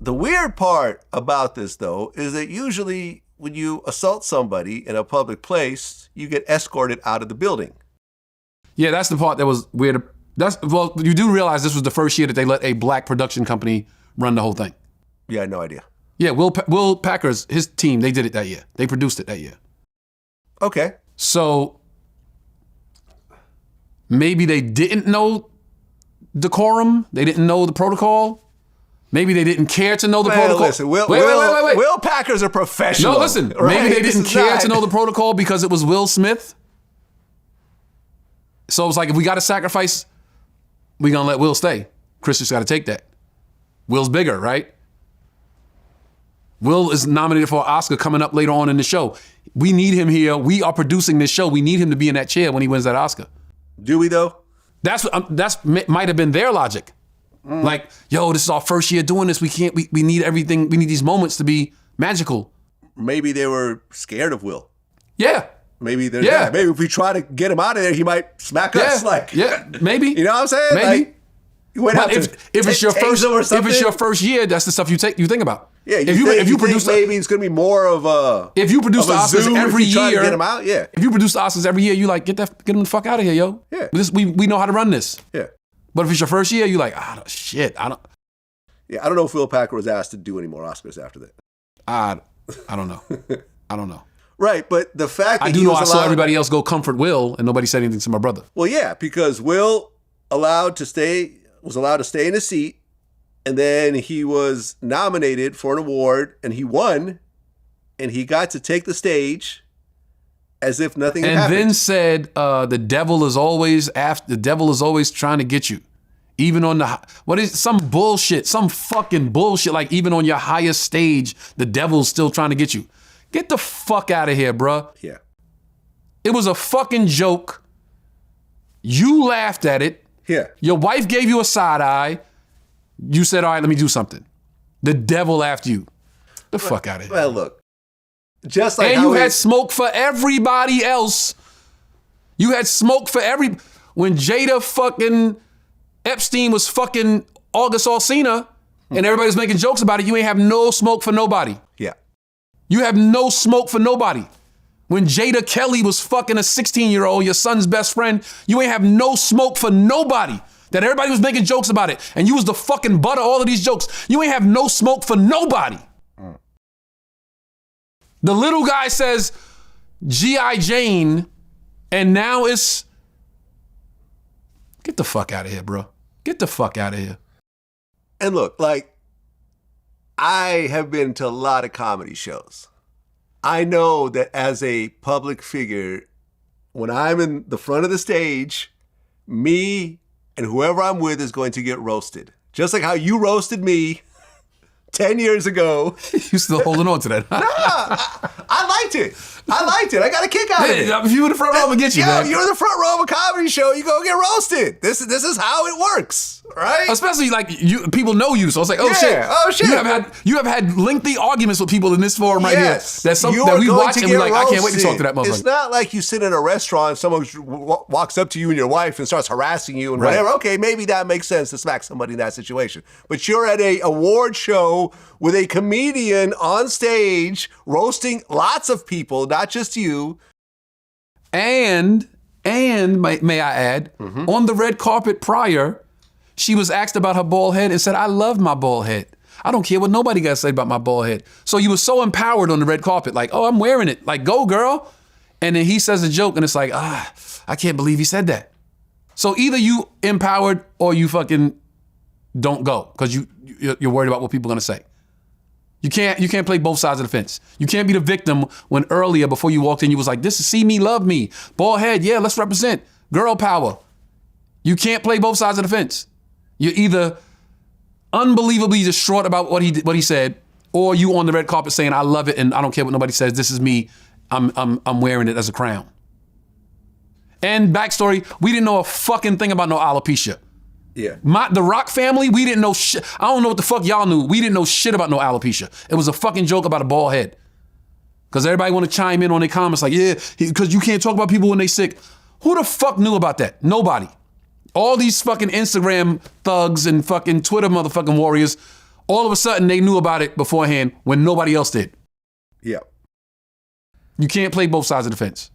The weird part about this, though, is that usually when you assault somebody in a public place, you get escorted out of the building. Yeah, that's the part that was weird. Well, you do realize this was the first year that they let a black production company run the whole thing. Yeah, I had no idea. Yeah, Will Packer's, his team, they did it that year. They produced it that year. Okay. So maybe they didn't know decorum. They didn't know the protocol. Maybe they didn't care to know the protocol. Listen, wait. Will Packer's a professional. No, listen. Right? Maybe they didn't care to know the protocol because it was Will Smith. So it's like, if we got to sacrifice, we gonna let Will stay. Chris just got to take that. Will's bigger, right? Will is nominated for an Oscar coming up later on in the show. We need him here. We are producing this show. We need him to be in that chair when he wins that Oscar. Do we though? That's might have been their logic. Like, yo, this is our first year doing this. We need everything. We need these moments to be magical. Maybe they were scared of Will. Yeah. Maybe maybe if we try to get him out of there, he might smack us. Like, maybe. You know what I'm saying? Maybe. Like, you went out if it's your first year, that's the stuff you think about. Yeah, if you produce, maybe it's gonna be more of a. If you produce the Oscars every year, to get him out, yeah. If you produce the Oscars every year, you like get him the fuck out of here, yo. Yeah. We know how to run this. Yeah. But if it's your first year, you like I don't. Yeah, I don't know if Will Packer was asked to do any more Oscars after that. I don't know. I don't know. Right, but the fact that I do know I saw everybody else go comfort Will, and nobody said anything to my brother. Well, yeah, because Will was allowed to stay in his seat, and then he was nominated for an award, and he won, and he got to take the stage as if nothing had happened. And then said, "The devil is always trying to get you, even on some fucking bullshit. Like even on your highest stage, the devil's still trying to get you. Get the fuck out of here, bruh. Yeah, it was a fucking joke. You laughed at it. Yeah, your wife gave you a side eye. You said, all right, let me do something. The devil after you. The fuck out of here. Well, look. Just like and you had smoke for everybody else. You had smoke for when Jada fucking Epstein was fucking August Alsina and everybody was making jokes about it, you ain't have no smoke for nobody. Yeah. You have no smoke for nobody. When Jada Kelly was fucking a 16-year-old, your son's best friend, you ain't have no smoke for nobody. That everybody was making jokes about it. And you was the fucking butt of all of these jokes. You ain't have no smoke for nobody. The little guy says G.I. Jane, and now it's... Get the fuck out of here, bro. Get the fuck out of here. And look, like, I have been to a lot of comedy shows. I know that as a public figure, when I'm in the front of the stage, me and whoever I'm with is going to get roasted. Just like how you roasted me 10 years ago. You still holding on to that? Nah, I liked it. I got a kick out of it. If you were in the front row, I'm gonna get you, man. You're in the front row of a comedy show, you go get roasted. This is how it works, right? Especially like people know you, so it's like, oh shit. You have had lengthy arguments with people in this forum right here. That's something that we watch and we're like, I can't wait to talk to that motherfucker. It's not like you sit in a restaurant, someone walks up to you and your wife and starts harassing you and whatever. Okay, maybe that makes sense to smack somebody in that situation. But you're at a award show with a comedian on stage roasting lots of people, not just you. And may I add, on the red carpet prior, she was asked about her bald head and said, I love my bald head. I don't care what nobody got to say about my bald head. So you were so empowered on the red carpet, like, oh, I'm wearing it. Like, go, girl. And then he says a joke and it's like, I can't believe he said that. So either you empowered or you fucking don't go because you're worried about what people are going to say. You can't play both sides of the fence. You can't be the victim when earlier before you walked in, you was like, this is see me, love me. Bald head, yeah, let's represent. Girl power. You can't play both sides of the fence. You're either unbelievably distraught about what he said, or you on the red carpet saying, I love it and I don't care what nobody says. This is me. I'm wearing it as a crown. And backstory, we didn't know a fucking thing about no alopecia. Yeah. The Rock family, we didn't know shit. I don't know what the fuck y'all knew. We didn't know shit about no alopecia. It was a fucking joke about a bald head. Because everybody want to chime in on their comments like, yeah, because you can't talk about people when they sick. Who the fuck knew about that? Nobody. All these fucking Instagram thugs and fucking Twitter motherfucking warriors All of a sudden, they knew about it beforehand when nobody else did. Yeah. You can't play both sides of the fence.